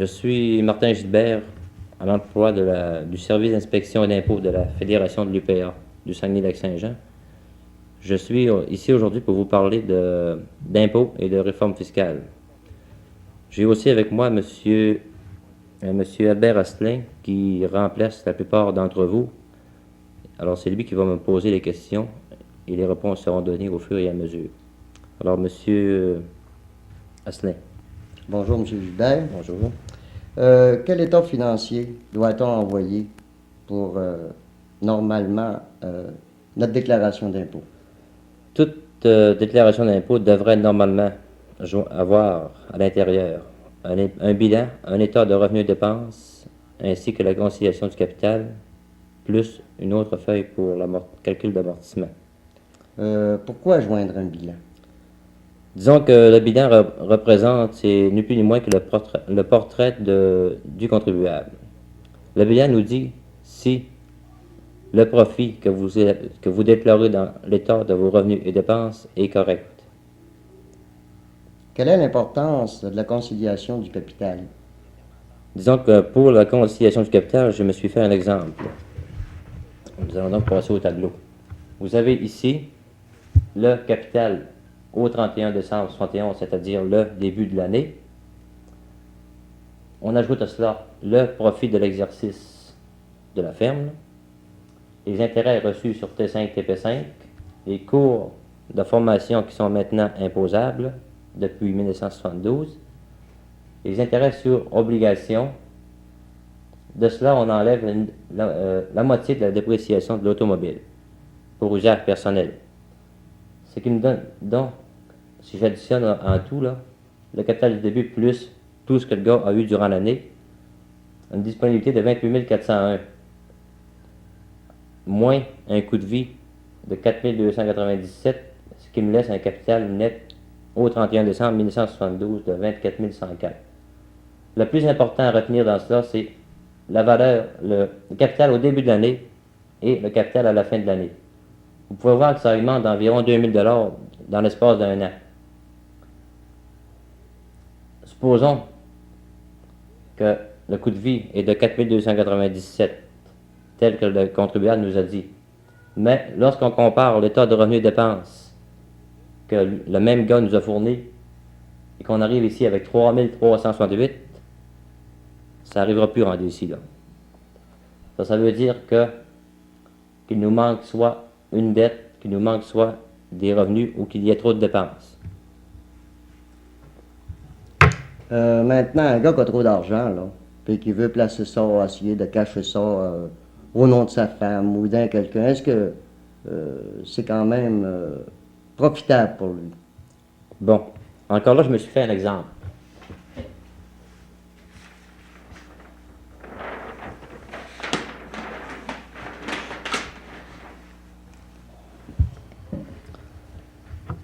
Je suis Martin Gilbert, à l'emploi du service d'inspection et d'impôt de la Fédération de l'UPA du Saguenay-Lac-Saint-Jean. Je suis ici aujourd'hui pour vous parler d'impôts et de réforme fiscale. J'ai aussi avec moi monsieur Albert Asselin qui remplace la plupart d'entre vous. Alors c'est lui qui va me poser les questions et les réponses seront données au fur et à mesure. Alors monsieur Asselin. Bonjour, M. Gilbert. Bonjour. Quel état financier doit-on envoyer pour, normalement, notre déclaration d'impôt? Toute déclaration d'impôt devrait normalement avoir à l'intérieur un bilan, un état de revenus et dépenses, ainsi que la conciliation du capital, plus une autre feuille pour le calcul d'amortissement. Pourquoi joindre un bilan? Disons que le bilan représente, c'est ni plus ni moins que le portrait du contribuable. Le bilan nous dit si le profit que vous déclarez dans l'état de vos revenus et dépenses est correct. Quelle est l'importance de la conciliation du capital? Disons que pour la conciliation du capital, je me suis fait un exemple. Nous allons donc passer au tableau. Vous avez ici le capital au 31 décembre 71, c'est-à-dire le début de l'année. On ajoute à cela le profit de l'exercice de la ferme, les intérêts reçus sur T5, TP5, les cours de formation qui sont maintenant imposables depuis 1972, les intérêts sur obligations. De cela, on enlève la moitié de la dépréciation de l'automobile pour usage personnel. Ce qui me donne donc, si j'additionne en tout, là, le capital du début plus tout ce que le gars a eu durant l'année, une disponibilité de 28 401, moins un coût de vie de 4 297, ce qui me laisse un capital net au 31 décembre 1972 de 24 104. Le plus important à retenir dans cela, c'est la valeur, le capital au début de l'année et le capital à la fin de l'année. Vous pouvez voir que ça augmente d'environ 2000 $ dans l'espace d'un an. Supposons que le coût de vie est de 4297, tel que le contribuable nous a dit. Mais lorsqu'on compare l'état de revenus et dépenses que le même gars nous a fourni et qu'on arrive ici avec 3368, ça n'arrivera plus rendu ici, là. Ça veut dire qu'il nous manque soit une dette, qu'il nous manque soit des revenus ou qu'il y ait trop de dépenses. Maintenant, un gars qui a trop d'argent, là, puis qui veut placer ça, essayer de cacher ça au nom de sa femme ou d'un quelqu'un, est-ce que c'est quand même profitable pour lui? Bon, encore là, je me suis fait un exemple.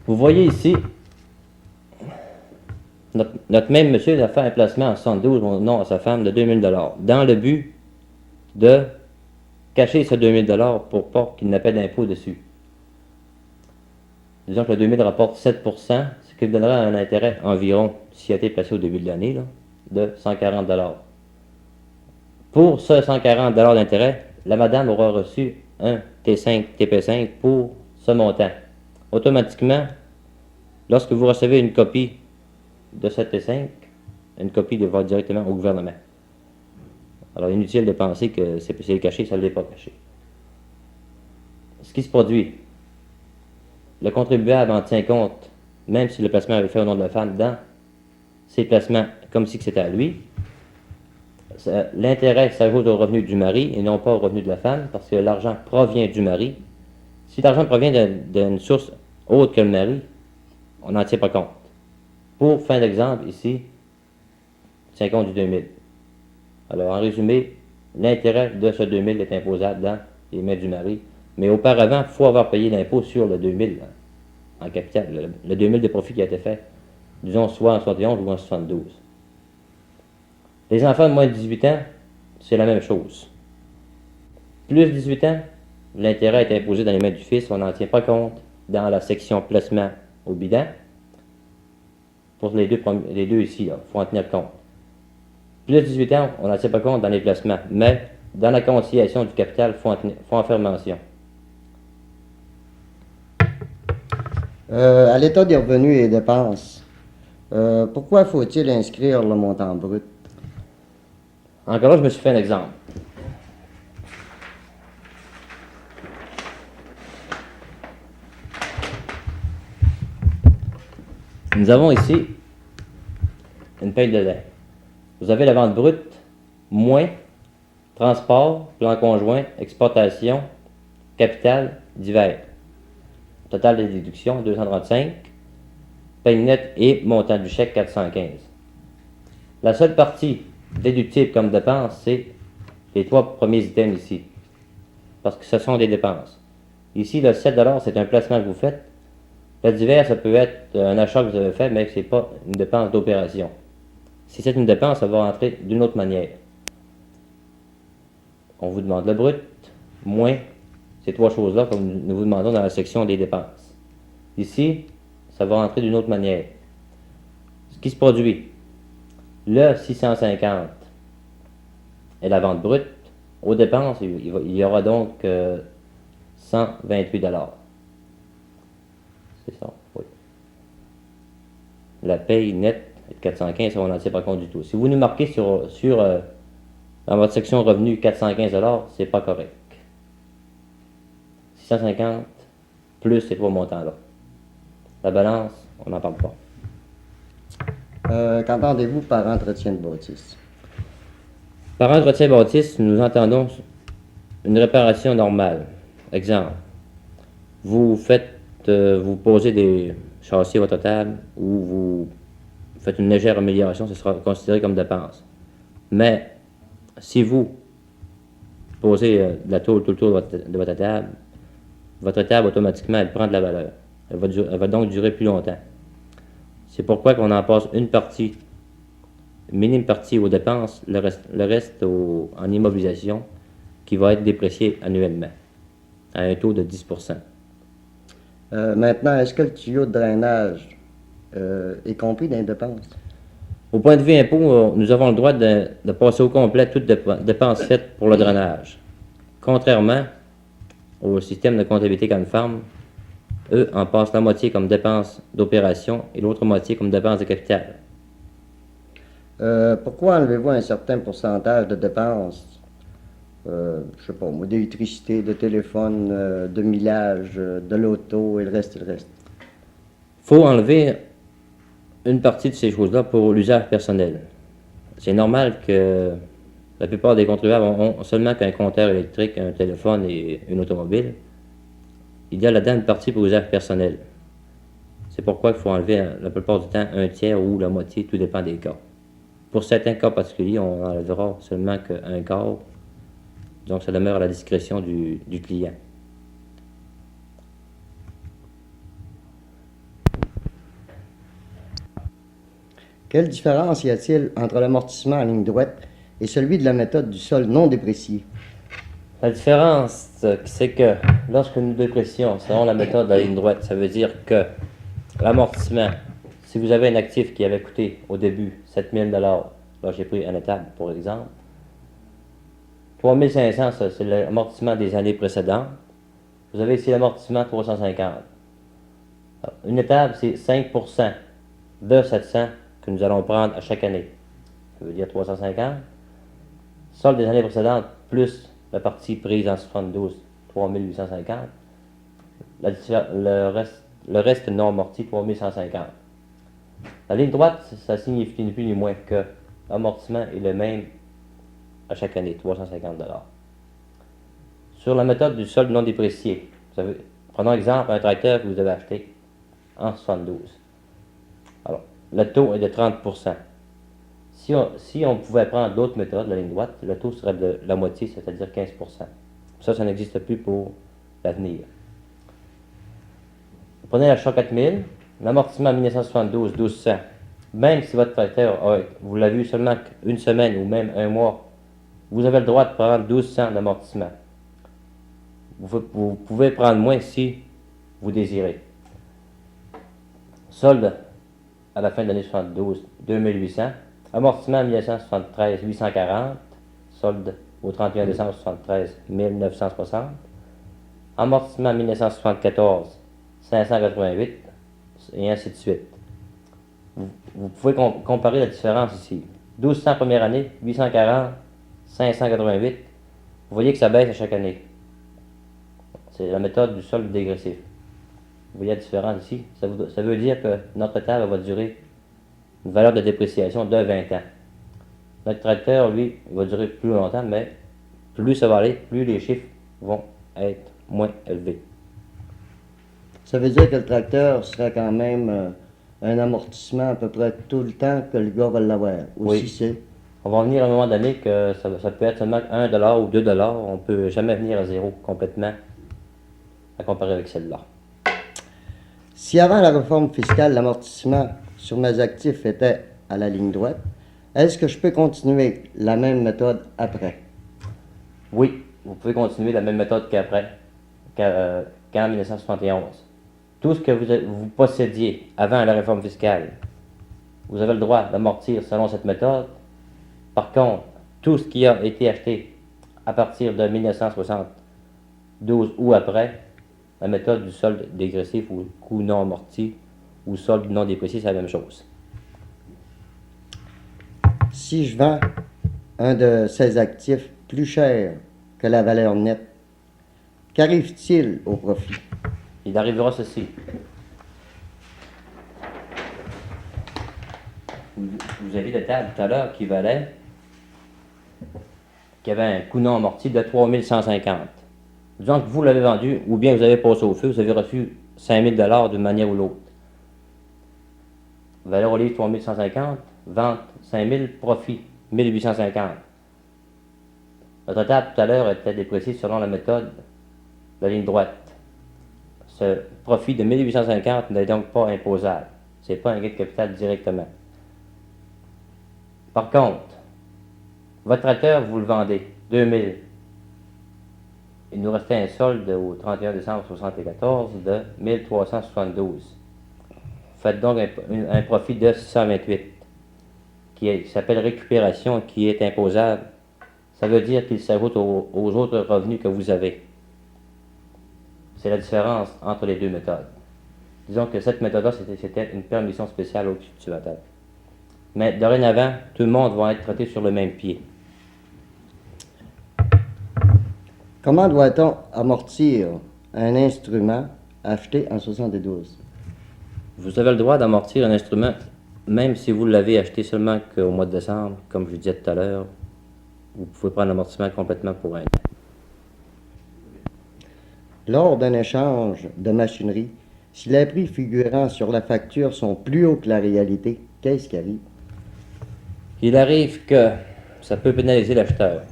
Vous voyez ici, notre même monsieur a fait un placement en 72 au nom à sa femme de 2000 $, dans le but de cacher ce 2000 $ pour pas qu'il n'ait pas d'impôt dessus. Disons que le 2000 rapporte 7%, ce qui donnerait un intérêt environ, s'il a été placé au début de l'année, de 140 $. Pour ce 140 $ d'intérêt, la madame aura reçu un T5, TP5 pour ce montant. Automatiquement, lorsque vous recevez une copie de cette T5, une copie va directement au gouvernement. Alors, inutile de penser que c'est caché, ça ne l'est pas caché. Ce qui se produit, le contribuable en tient compte, même si le placement avait fait au nom de la femme, dans ses placements, comme si c'était à lui. L'intérêt s'ajoute au revenu du mari et non pas au revenu de la femme, parce que l'argent provient du mari. Si l'argent provient d'une source autre que le mari, on n'en tient pas compte. Pour fin d'exemple, ici, tient compte du 2000. Alors, en résumé, l'intérêt de ce 2000 est imposable dans les mains du mari. Mais auparavant, il faut avoir payé l'impôt sur le 2000 en capital. Le 2000 de profit qui a été fait, disons, soit en 71 ou en 72. Les enfants de moins de 18 ans, c'est la même chose. Plus de 18 ans, l'intérêt est imposé dans les mains du fils, on n'en tient pas compte dans la section placement au bilan. Pour les deux ici, il faut en tenir compte. Plus de 18 ans, on n'en tient pas compte dans les placements, mais dans la conciliation du capital, il faut en faire mention. À l'état des revenus et dépenses, pourquoi faut-il inscrire le montant brut? Encore là, je me suis fait un exemple. Nous avons ici une paye de lait. Vous avez la vente brute, moins transport, plan conjoint, exportation, capital, divers. Total des déductions, 235. Paye nette et montant du chèque, 415. La seule partie déductible comme dépense, c'est les 3 premiers items ici. Parce que ce sont des dépenses. Ici, le 7 $, c'est un placement que vous faites. Le divers, ça peut être un achat que vous avez fait, mais ce n'est pas une dépense d'opération. Si c'est une dépense, ça va rentrer d'une autre manière. On vous demande le brut, moins ces 3 choses-là, comme nous vous demandons dans la section des dépenses. Ici, ça va rentrer d'une autre manière. Ce qui se produit, le 650 est la vente brute. Aux dépenses, il y aura donc 128 $. C'est ça, oui. La paye nette est de 415, ça on n'en tient pas compte du tout. Si vous nous marquez dans votre section revenu 415 $, c'est pas correct. 650 plus ces 3 montants-là. La balance, on n'en parle pas. Qu'entendez-vous par entretien de bâtisse? Par entretien bâtisse, nous entendons une réparation normale. Exemple, vous posez des châssis à votre table ou vous faites une légère amélioration, ce sera considéré comme dépense. Mais si vous posez de la tôle tout autour de votre table, votre table automatiquement elle prend de la valeur. Elle va donc durer plus longtemps. C'est pourquoi qu'on en passe une partie, minime partie aux dépenses, le reste en immobilisation, qui va être déprécié annuellement, à un taux de 10%. Maintenant, est-ce que le tuyau de drainage est compris dans les dépenses? Au point de vue impôt, nous avons le droit de passer au complet toutes dépenses faites pour le drainage. Contrairement au système de comptabilité Conforme, eux en passent la moitié comme dépenses d'opération et l'autre moitié comme dépenses de capital. Pourquoi enlevez-vous un certain pourcentage de dépenses, je sais pas moi, d'électricité, de téléphone, de millage, de l'auto et le reste et le reste? Il faut enlever une partie de ces choses-là pour l'usage personnel. C'est normal que la plupart des contribuables ont seulement qu'un compteur électrique, un téléphone et une automobile. Il y a là-dedans une partie pour l'usage personnel. C'est pourquoi il faut enlever la plupart du temps un tiers ou la moitié, tout dépend des cas. Pour certains cas particuliers, on enlèvera seulement qu'un quart, donc ça demeure à la discrétion du client. Quelle différence y a-t-il entre l'amortissement en ligne droite et celui de la méthode du sol non déprécié? La différence, c'est que lorsque nous déprécions selon la méthode de la ligne droite, ça veut dire que l'amortissement, si vous avez un actif qui avait coûté au début 7 000 $, là j'ai pris un étable pour exemple, 3 500, ça c'est l'amortissement des années précédentes. Vous avez ici l'amortissement 350. Alors, une étable, c'est 5% de 700 que nous allons prendre à chaque année. Ça veut dire 350. Solde des années précédentes plus la partie prise en 72, 3850. Le reste non amorti, 3150. La ligne droite, ça signifie ni plus ni moins que l'amortissement est le même à chaque année, 350 $. Sur la méthode du solde non déprécié, prenons exemple un tracteur que vous avez acheté en 72. Alors, le taux est de 30%. Si on pouvait prendre d'autres méthodes, la ligne droite, le taux serait de la moitié, c'est-à-dire 15%. Ça n'existe plus pour l'avenir. Prenez l'achat 4000, l'amortissement 1972, 1200. Même si votre tracteur, vous l'avez eu seulement une semaine ou même un mois, vous avez le droit de prendre 1200 d'amortissement. Vous pouvez prendre moins si vous désirez. Solde à la fin de l'année 72, 2800. Amortissement 1973, 840. Solde au 31 décembre 73, 1960. Amortissement 1974, 588, et ainsi de suite. Vous pouvez comparer la différence ici. 1200 première année, 840, 588. Vous voyez que ça baisse à chaque année. C'est la méthode du solde dégressif. Vous voyez la différence ici? Ça veut dire que notre table va durer une valeur de dépréciation de 20 ans. Notre tracteur, lui, il va durer plus longtemps, mais plus ça va aller, plus les chiffres vont être moins élevés. Ça veut dire que le tracteur sera quand même un amortissement à peu près tout le temps que le gars va l'avoir. Aussi, Oui. c'est. On va venir à un moment donné que ça peut être seulement 1$ ou 2$. On ne peut jamais venir à zéro complètement à comparer avec celle-là. Si avant la réforme fiscale, l'amortissement sur mes actifs était à la ligne droite, est-ce que je peux continuer la même méthode après? Oui, vous pouvez continuer la même méthode qu'en 1971. Tout ce que vous possédiez avant la réforme fiscale, vous avez le droit d'amortir selon cette méthode. Par contre, tout ce qui a été acheté à partir de 1972 ou après, la méthode du solde dégressif ou coût non amorti ou solde non déprécié, c'est la même chose. Si je vends un de ces actifs plus cher que la valeur nette, qu'arrive-t-il au profit? Il arrivera ceci. Vous avez la table tout à l'heure qui avait un coût non amorti de 3150. Disons que vous l'avez vendu, ou bien vous avez passé au feu, vous avez reçu 5000$ d'une manière ou l'autre. Valeur au livre 3150, vente 5000, profit 1850. Notre table tout à l'heure était dépréciée selon la méthode de la ligne droite. Ce profit de 1850 n'est donc pas imposable. Ce n'est pas un gain de capital directement. Par contre, votre tracteur, vous le vendez 2000. Il nous restait un solde au 31 décembre 1974 de 1372. Vous faites donc un profit de 628 qui s'appelle récupération, qui est imposable. Ça veut dire qu'il s'ajoute aux autres revenus que vous avez. C'est la différence entre les deux méthodes. Disons que cette méthode-là, c'était une permission spéciale au cultivateur. Mais dorénavant, tout le monde va être traité sur le même pied. Comment doit-on amortir un instrument acheté en 72? Vous avez le droit d'amortir un instrument, même si vous l'avez acheté seulement qu'au mois de décembre, comme je vous disais tout à l'heure. Vous pouvez prendre l'amortissement complètement pour un an. Lors d'un échange de machinerie, si les prix figurant sur la facture sont plus hauts que la réalité, qu'est-ce qui arrive? Il arrive que ça peut pénaliser l'acheteur.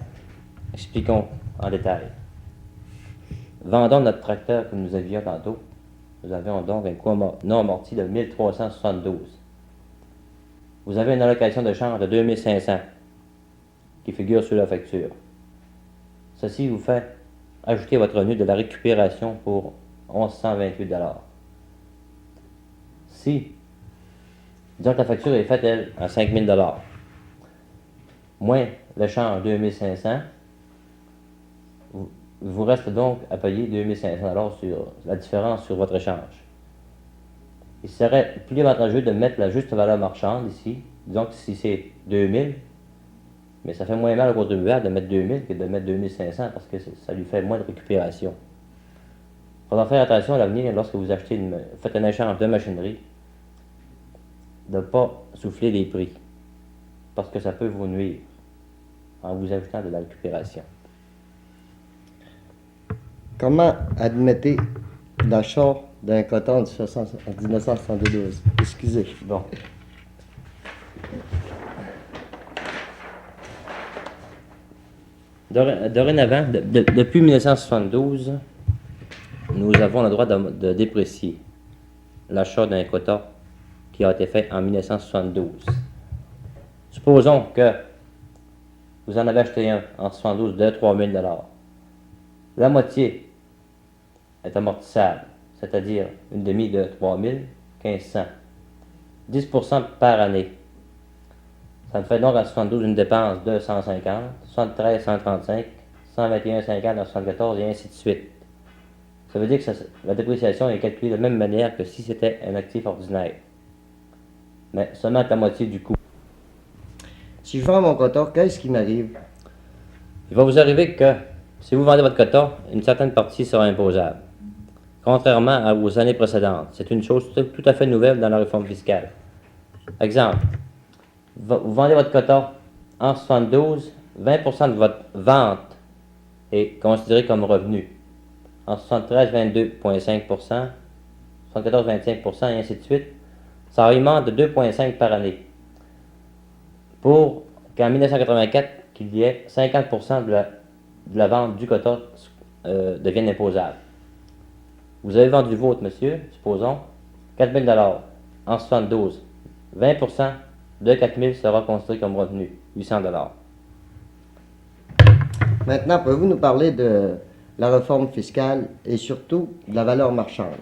Expliquons en détail. Vendons notre tracteur que nous avions tantôt. Nous avions donc un coût non amorti de 1372. Vous avez une allocation de change de 2500 qui figure sur la facture. Ceci vous fait ajouter votre revenu de la récupération pour 1128$. Si, disons que la facture est faite, elle, à 5000$, moins le change 2500, vous reste donc à payer 2500$ sur la différence sur votre échange. Il serait plus avantageux de mettre la juste valeur marchande ici. Disons que si c'est 2000, mais ça fait moins mal au contribuable de mettre 2000 que de mettre 2500 parce que ça lui fait moins de récupération. Il faudra faire attention à l'avenir lorsque vous faites un échange de machinerie, de ne pas souffler les prix parce que ça peut vous nuire en vous ajoutant de la récupération. Comment admettez l'achat d'un coton en 1972? Excusez. Bon. Dorénavant, depuis 1972, nous avons le droit de déprécier l'achat d'un quota qui a été fait en 1972. Supposons que vous en avez acheté un en 1972 de 3000$. La moitié est amortissable, c'est-à-dire une demi de 3000, 1500. 10% par année. Ça me fait donc en 72 une dépense de 150, 73, 135, 121, 50 en 74 et ainsi de suite. Ça veut dire que la dépréciation est calculée de la même manière que si c'était un actif ordinaire, mais seulement à la moitié du coût. Si je vends mon coton, qu'est-ce qui m'arrive? Il va vous arriver que si vous vendez votre coton, une certaine partie sera imposable, contrairement aux années précédentes. C'est une chose tout à fait nouvelle dans la réforme fiscale. Exemple, vous vendez votre coton en 72, 20% de votre vente est considéré comme revenu. En 73, 22,5%, 74, 25%, et ainsi de suite. Ça augmente de 2,5 par année. Pour qu'en 1984, qu'il y ait 50% de la vente du coton devienne imposable. Vous avez vendu le vôtre, monsieur, supposons, 4 000 en 72. 20% de 4 000 sera considéré comme revenu, 800 $. Maintenant, pouvez-vous nous parler de la réforme fiscale et surtout de la valeur marchande?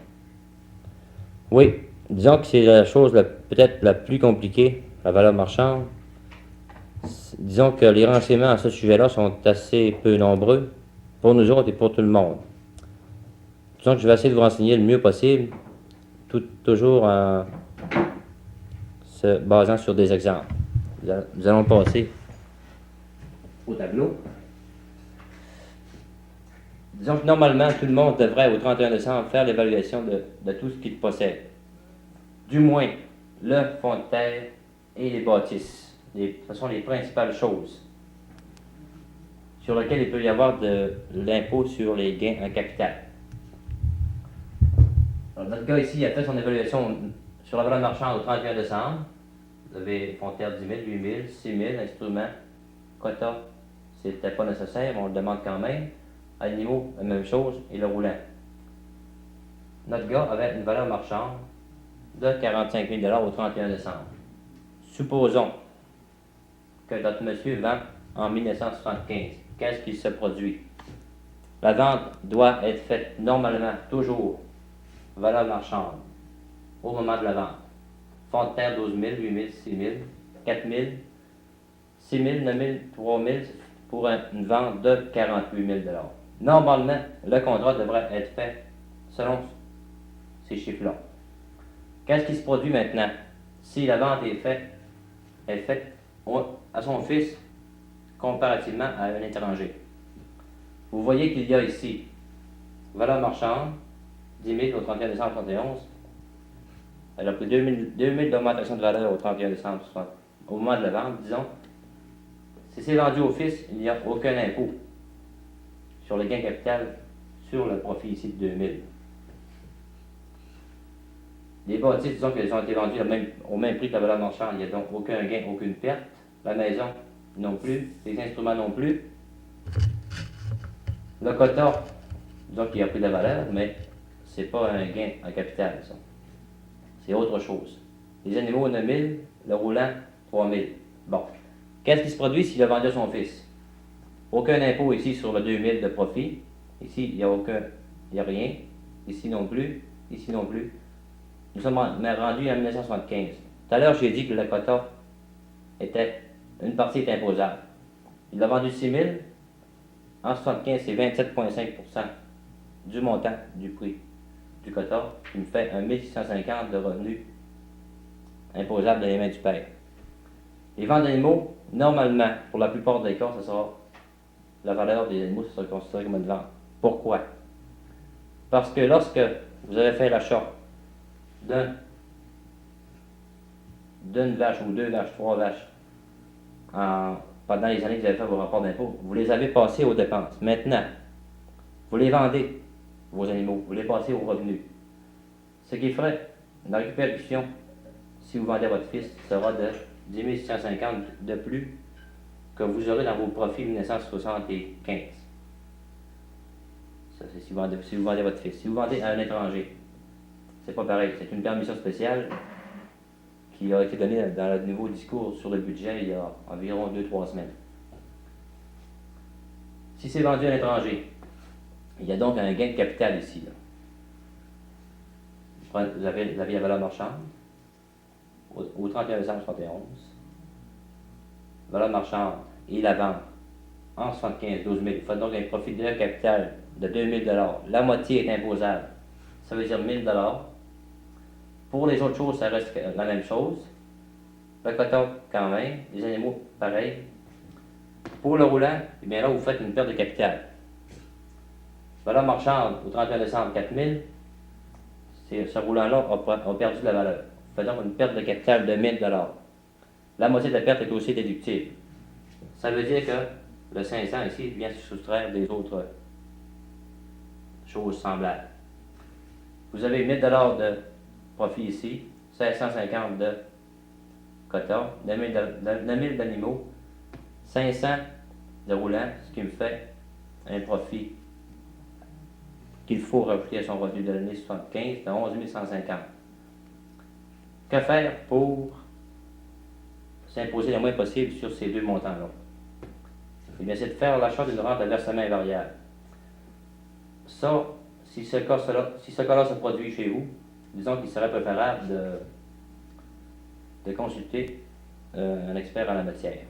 Oui, disons que c'est la chose peut-être la plus compliquée, la valeur marchande. Disons que les renseignements à ce sujet-là sont assez peu nombreux pour nous autres et pour tout le monde. Disons que je vais essayer de vous renseigner le mieux possible, toujours en se basant sur des exemples. Nous allons passer au tableau. Disons que normalement, tout le monde devrait, au 31 décembre, faire l'évaluation de tout ce qu'il possède. Du moins, le fonds de terre et les bâtisses. Ce sont les principales choses sur lesquelles il peut y avoir de l'impôt sur les gains en capital. Alors, notre gars ici a fait son évaluation sur la valeur marchande au 31 décembre. Vous avez fonds de terre 10 000, 8 000, 6 000, instruments, quota, c'était pas nécessaire, mais on le demande quand même. Animaux, la même chose, et le roulant. Notre gars avait une valeur marchande de 45 000 $ au 31 décembre. Supposons que notre monsieur vend en 1975. Qu'est-ce qui se produit? La vente doit être faite normalement, toujours, valeur marchande, au moment de la vente. Fonds de terre 12 000, 8 000, 6 000, 4 000, 6 000, 9 000, 3 000 pour une vente de 48 000 $. Normalement, le contrat devrait être fait selon ces chiffres-là. Qu'est-ce qui se produit maintenant? Si la vente est faite à son fils comparativement à un étranger. Vous voyez qu'il y a ici valeur marchande, 10 000 au 31 décembre 71. Elle a pris 2 000 d'augmentation de valeur au 31 décembre 60. Au moment de la vente, disons. Si c'est vendu au fils, il n'y a aucun impôt sur le gain capital sur le profit ici de 2 000. Les bâtisses, disons qu'elles ont été vendues au même prix que la valeur marchande, il n'y a donc aucun gain, aucune perte. La maison non plus, les instruments non plus. Le coton, disons qu'il a pris de la valeur, mais c'est pas un gain en capital, ça. C'est autre chose. Les animaux, 9 000, le roulant, 3 000. Bon. Qu'est-ce qui se produit s'il a vendu à son fils? Aucun impôt ici sur le 2 000 de profit. Ici, il n'y a rien. Ici non plus. Ici non plus. Nous sommes rendus en 1975. Tout à l'heure, j'ai dit que le coton une partie est imposable. Il a vendu 6 000. En 1975, c'est 27,5% du montant du prix du coton, qui me fait 1 650 de revenus imposables dans les mains du père. Les ventes d'animaux, normalement, pour la plupart des cas, ce sera la valeur des animaux, ça sera considéré comme une vente. Pourquoi? Parce que lorsque vous avez fait l'achat d'une vache ou 2 vaches, 3 vaches, pendant les années que vous avez fait vos rapports d'impôt, vous les avez passés aux dépenses. Maintenant, vous les vendez, vos animaux, vous les passez aux revenus. Ce qui ferait la récupération, si vous vendez à votre fils, sera de 10 650 de plus que vous aurez dans vos profits 1975. Ça, c'est si vous vendez à votre fils. Si vous vendez à un étranger, c'est pas pareil. C'est une permission spéciale qui a été donnée dans le nouveau discours sur le budget il y a environ 2-3 semaines. Si c'est vendu à l'étranger, il y a donc un gain de capital ici. Là. Vous avez la valeur marchande au 31 décembre 71. valeur marchande et la vente en 75 12 000. Vous faites donc un profit de capital de 2 000 La moitié est imposable. Ça veut dire 1 000 Pour les autres choses, ça reste la même chose. Le coton, quand même. Les animaux, pareil. Pour le roulant, eh bien là, vous faites une perte de capital. Valeur marchande au 31 décembre, 4 000. Ce roulant-là a perdu de la valeur. Vous faites donc une perte de capital de 1 000 La moitié de la perte est aussi déductible. Ça veut dire que le 500 ici vient se soustraire des autres choses semblables. Vous avez 1 000 de profit ici, 550 de coton, 9 000 d'animaux, 500 de roulant, ce qui me fait un profit qu'il faut rajouter à son revenu de l'année 75 de 11 150. Que faire pour s'imposer le moins possible sur ces deux montants-là? Eh bien, c'est de faire l'achat d'une rente de versement invariable. Ça, si ce cas-là se produit chez vous, disons qu'il serait préférable de consulter un expert en la matière.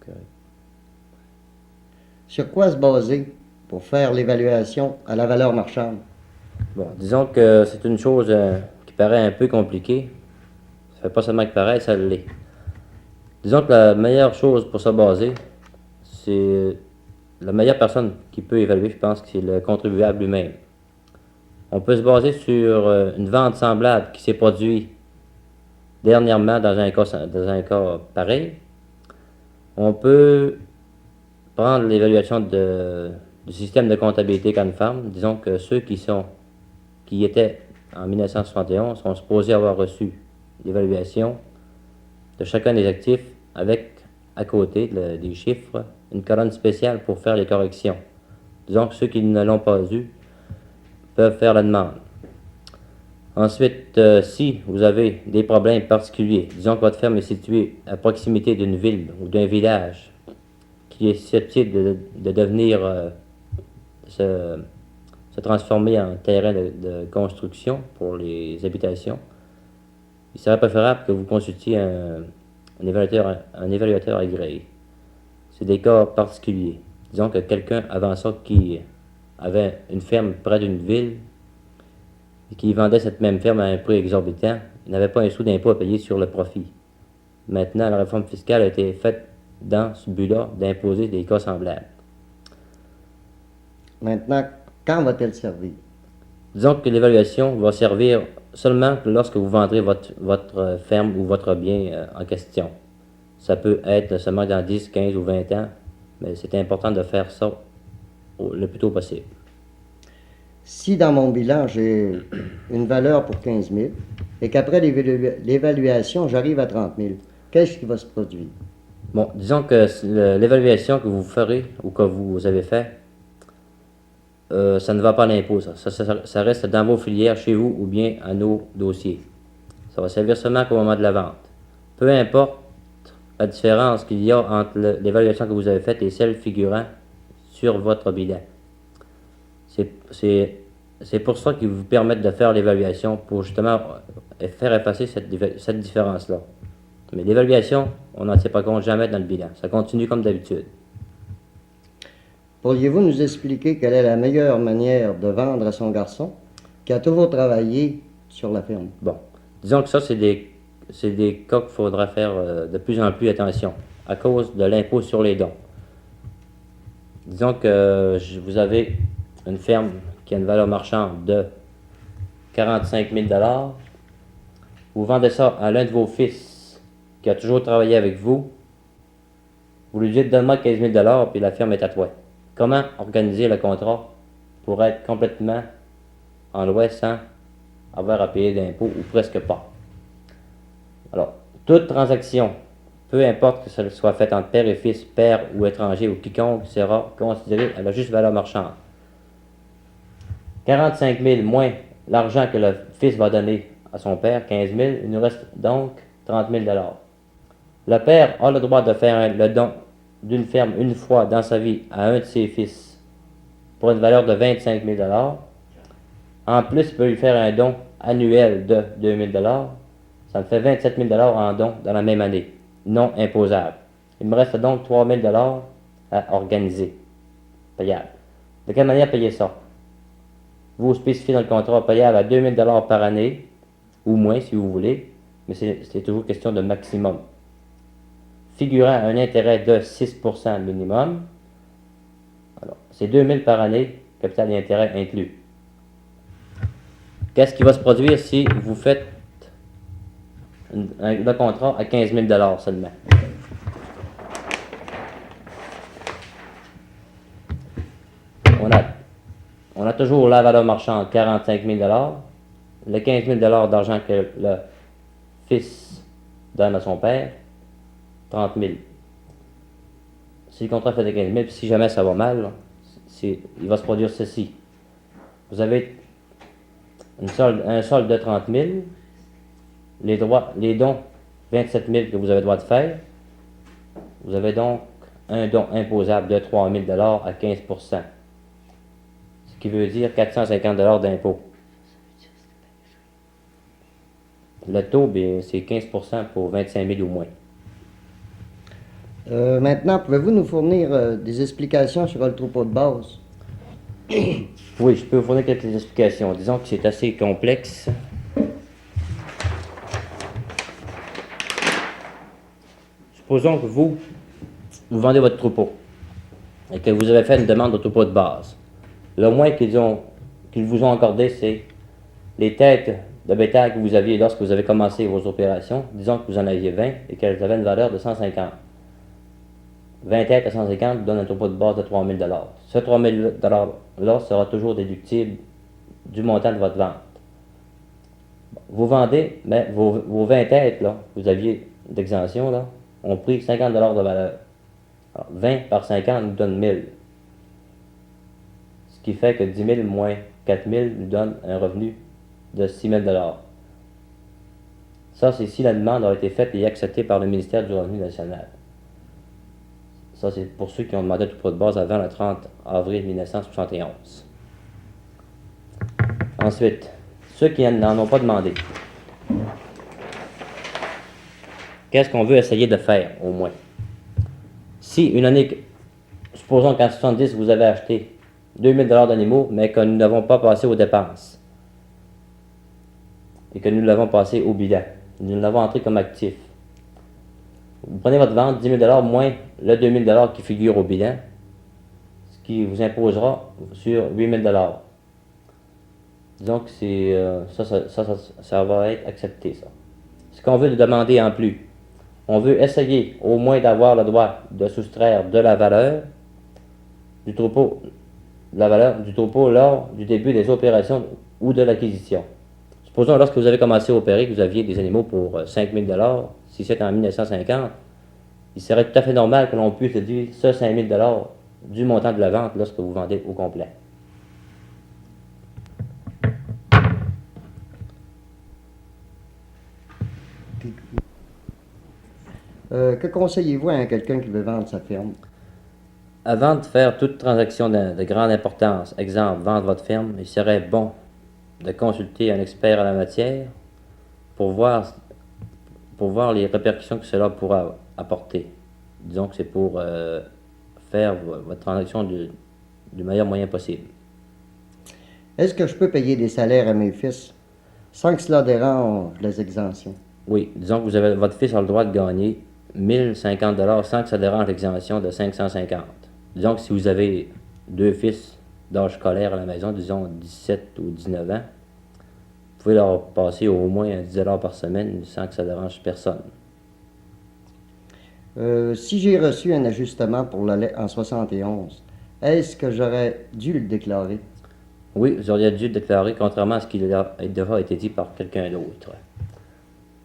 Okay. Sur quoi se baser pour faire l'évaluation à la valeur marchande? Bon, disons que c'est une chose qui paraît un peu compliquée. Ça fait pas seulement que pareil, ça l'est. Disons que la meilleure chose pour se baser, c'est la meilleure personne qui peut évaluer, je pense que c'est le contribuable lui-même. On peut se baser sur une vente semblable qui s'est produite dernièrement dans un cas pareil. On peut prendre l'évaluation du système de comptabilité Canfarm. Disons que ceux qui étaient en 1971 sont supposés avoir reçu l'évaluation de chacun des actifs avec, à côté des chiffres, une colonne spéciale pour faire les corrections. Disons que ceux qui ne l'ont pas eu peuvent faire la demande. Ensuite, si vous avez des problèmes particuliers, disons que votre ferme est située à proximité d'une ville ou d'un village qui est susceptible de devenir, se transformer en terrain de construction pour les habitations, il serait préférable que vous consultiez un évaluateur agréé. C'est des cas particuliers. Disons que quelqu'un avant ça qui avait une ferme près d'une ville et qui vendait cette même ferme à un prix exorbitant, il n'avait pas un sou d'impôt à payer sur le profit. Maintenant, la réforme fiscale a été faite dans ce but-là d'imposer des cas semblables. Maintenant, quand va-t-elle servir? Disons que l'évaluation va servir seulement lorsque vous vendrez votre ferme ou votre bien en question. Ça peut être seulement dans 10, 15 ou 20 ans, mais c'est important de faire ça le plus tôt possible. Si dans mon bilan, j'ai une valeur pour 15 000 et qu'après l'évaluation, j'arrive à 30 000, qu'est-ce qui va se produire? Bon, disons que l'évaluation que vous ferez ou que vous avez fait, ça ne va pas à l'impôt, ça reste dans vos filières chez vous ou bien à nos dossiers. Ça va servir seulement qu'au moment de la vente. Peu importe la différence qu'il y a entre l'évaluation que vous avez faite et celle figurant sur votre bilan. C'est pour ça qu'ils vous permettent de faire l'évaluation, pour justement faire effacer cette différence-là. Mais l'évaluation, on n'en tient pas compte jamais dans le bilan. Ça continue comme d'habitude. Pourriez-vous nous expliquer quelle est la meilleure manière de vendre à son garçon qui a toujours travaillé sur la ferme? Bon, disons que ça, c'est des cas qu'il faudra faire de plus en plus attention à cause de l'impôt sur les dons. Disons que vous avez une ferme qui a une valeur marchande de 45 000 $. Vous vendez ça à l'un de vos fils qui a toujours travaillé avec vous. Vous lui dites donne-moi 15 000 $ puis la ferme est à toi. Comment organiser le contrat pour être complètement en loi sans avoir à payer d'impôts ou presque pas? Alors, toute transaction, peu importe que ça soit faite entre père et fils, père ou étranger ou quiconque, sera considérée à la juste valeur marchande. 45 000 moins l'argent que le fils va donner à son père, 15 000, il nous reste donc 30 000 $. Le père a le droit de faire le don d'une ferme une fois dans sa vie à un de ses fils pour une valeur de 25 000 $. En plus, il peut lui faire un don annuel de 2 000 $. Ça me fait 27 000 en dons dans la même année, non imposables. Il me reste donc 3 000 à organiser, payable. De quelle manière payer ça? Vous spécifiez dans le contrat payable à 2 000 par année, ou moins si vous voulez, mais c'est toujours question de maximum. Figurant un intérêt de 6% minimum, alors c'est 2 000 par année, capital et intérêt inclus. Qu'est-ce qui va se produire si vous faites le contrat à 15 000 seulement? On a toujours la valeur marchande, 45 000 le 15 000 d'argent que le fils donne à son père, 30 000. Si le contrat fait de 15 000, puis si jamais ça va mal, il va se produire ceci. Vous avez un solde de 30 000, les dons, 27 000 que vous avez le droit de faire. Vous avez donc un don imposable de 3 000 à 15 %, ce qui veut dire 450 d'impôt. Le taux, bien, c'est 15 % pour 25 000 ou moins. Maintenant, pouvez-vous nous fournir des explications sur le troupeau de base? Oui, je peux vous fournir quelques explications. Disons que c'est assez complexe. Supposons que vous vendez votre troupeau et que vous avez fait une demande de troupeau de base. Le moins qu'ils vous ont accordé, c'est les têtes de bétail que vous aviez lorsque vous avez commencé vos opérations. Disons que vous en aviez 20 et qu'elles avaient une valeur de 150. 20 têtes à 150 vous donne un troupeau de base de 3 000 $. Ce 3 000 $-là sera toujours déductible du montant de votre vente. Vous vendez, mais vos 20 têtes, là, vous aviez d'exemption, là, ont pris 50 $ de valeur. Alors, 20 par 50 nous donne 1000. Ce qui fait que 10 000 moins 4 000 nous donne un revenu de 6 000 $. Ça, c'est si la demande a été faite et acceptée par le ministère du Revenu national. Ça, c'est pour ceux qui ont demandé un troupeau de base avant le 30 avril 1971. Ensuite, ceux qui n'en ont pas demandé. Qu'est-ce qu'on veut essayer de faire, au moins? Si une année, supposons qu'en 70, vous avez acheté 2 000 $ d'animaux, mais que nous n'avons pas passé aux dépenses, et que nous l'avons passé au bilan, nous l'avons entré comme actif. Vous prenez votre vente, 10 000 $ moins le 2 000 $ qui figure au bilan, ce qui vous imposera sur 8 000 $. Disons que ça va être accepté, ça. Ce qu'on veut demander en plus, on veut essayer au moins d'avoir le droit de soustraire de la valeur du troupeau, lors du début des opérations ou de l'acquisition. Supposons lorsque vous avez commencé à opérer que vous aviez des animaux pour 5 000 $, si c'est en 1950, il serait tout à fait normal que l'on puisse déduire ce 5 000 $ du montant de la vente lorsque vous vendez au complet. Que conseillez-vous à quelqu'un qui veut vendre sa ferme? Avant de faire toute transaction de grande importance, exemple, vendre votre ferme, il serait bon de consulter un expert en la matière pour voir les répercussions que cela pourra apporter. Disons que c'est pour faire votre transaction du meilleur moyen possible. Est-ce que je peux payer des salaires à mes fils sans que cela dérange les exemptions? Oui, disons que votre fils a le droit de gagner 1050 $ sans que ça dérange l'exemption de 550. Disons que si vous avez 2 fils d'âge scolaire à la maison, disons 17 ou 19 ans, vous pouvez leur passer au moins 10 $ par semaine sans que ça dérange personne. Si j'ai reçu un ajustement pour le lait en 71, est-ce que j'aurais dû le déclarer? Oui, vous auriez dû le déclarer, contrairement à ce qui devra été dit par quelqu'un d'autre.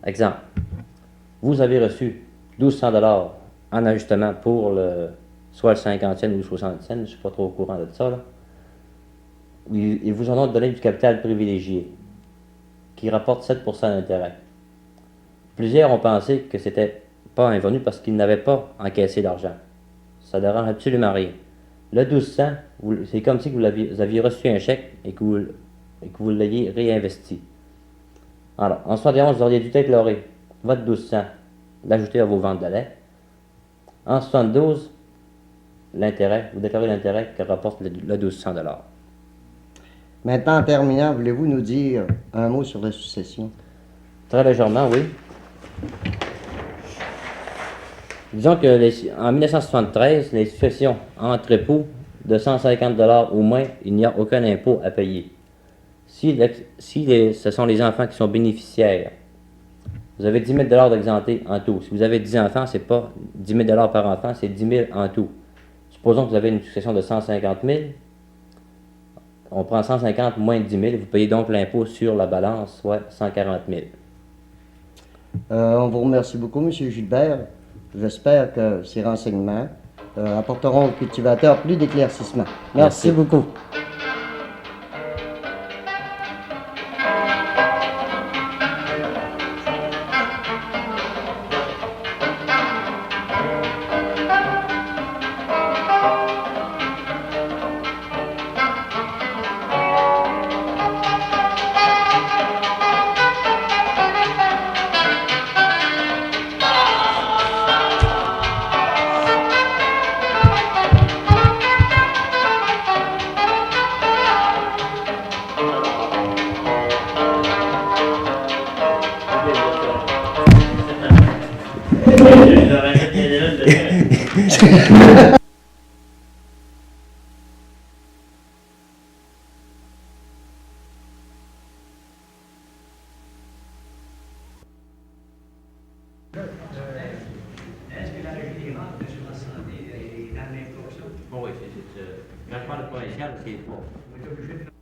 Exemple, vous avez reçu 1200 $ en ajustement pour soit le 50 cents ou le 60 cents, je ne suis pas trop au courant de ça. Là. Ils vous en ont donné du capital privilégié, qui rapporte 7% d'intérêt. Plusieurs ont pensé que c'était pas un revenu parce qu'ils n'avaient pas encaissé d'argent. Ça ne dérange absolument rien. Le 1200, c'est comme si vous aviez reçu un chèque et que vous l'ayez réinvesti. Alors, en 71, vous auriez dû déclarer votre 1200, l'ajouter à vos ventes de lait. En 72, l'intérêt, vous déclarez l'intérêt que rapporte le 1200 $. Maintenant, en terminant, voulez-vous nous dire un mot sur la succession? Très légèrement, oui. Disons que en 1973, les successions entre époux de 150 $ ou moins, il n'y a aucun impôt à payer. Si ce sont les enfants qui sont bénéficiaires, vous avez 10 000 $ d'exempté en tout. Si vous avez 10 enfants, c'est pas 10 000 $ par enfant, c'est 10 000 en tout. Supposons que vous avez une succession de 150 000. On prend 150 moins 10 000, vous payez donc l'impôt sur la balance, soit 140 000. On vous remercie beaucoup, M. Gilbert. J'espère que ces renseignements apporteront aux cultivateurs plus d'éclaircissement. Merci beaucoup. Oui, c'est quand je parle de provincial, c'est pas.